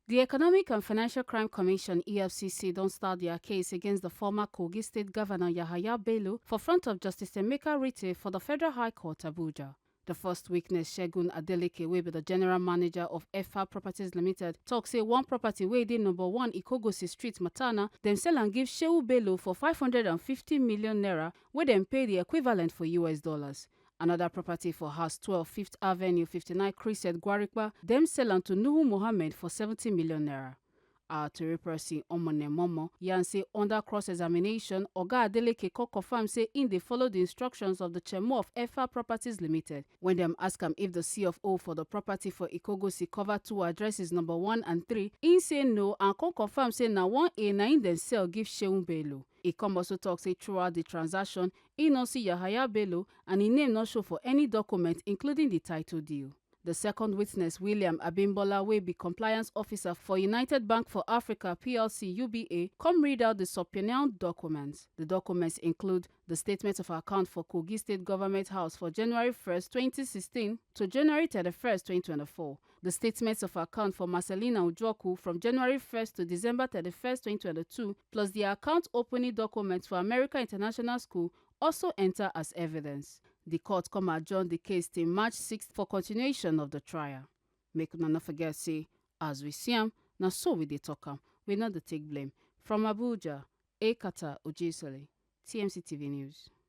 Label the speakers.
Speaker 1: The Economic and Financial Crime Commission (EFCC) don start their case against the former Kogi State Governor Yahaya Bello for front of Justice Emeka Rite for the Federal High Court, Abuja. The first witness, Segun Adeleke, wey be the general manager of EFA Properties Limited, tok say one property wey dey number 1 Ikogosi Street, Matana, dem sell and give Shehu Bello for 550 million naira, wey dem pay the equivalent for US dollars. Another property for House 12, 5th Avenue, 59 Crescent, Gwarikpa, dem sell am to Nuhu Mohammed for 70 million naira. Our Tori person Omone Momo yarn say under cross-examination, Oga Adeleke confirm say im dey follow the instructions of the Chairman of EFA Properties Limited. When dem ask am if the C of O for the property for Ikogosi cover 2 addresses number 1 and 3, im say no and confirm say na 1A na im dem sell give Shehu Bello. E come also talk say throughout the transaction, e no see Yahaya Bello and im name no show for any document including the title deal. The second witness, William Abimbola, wey be compliance officer for United Bank for Africa PLC (UBA), come read out the subpoenaed documents. The documents include the statement of account for Kogi State Government House for January 1st, 2016 to January 31st, 2024, the statements of account for Marcelina Ujoku from January 1st to December 31st, 2022, plus the account opening documents for American International School also enter as evidence. The court come adjourn the case till March 6th for continuation of the trial. Make una no forget say, as we see am, na so we dey talk am, we no dey take blame. From Abuja, Ekata Ojesele, TMC TV News.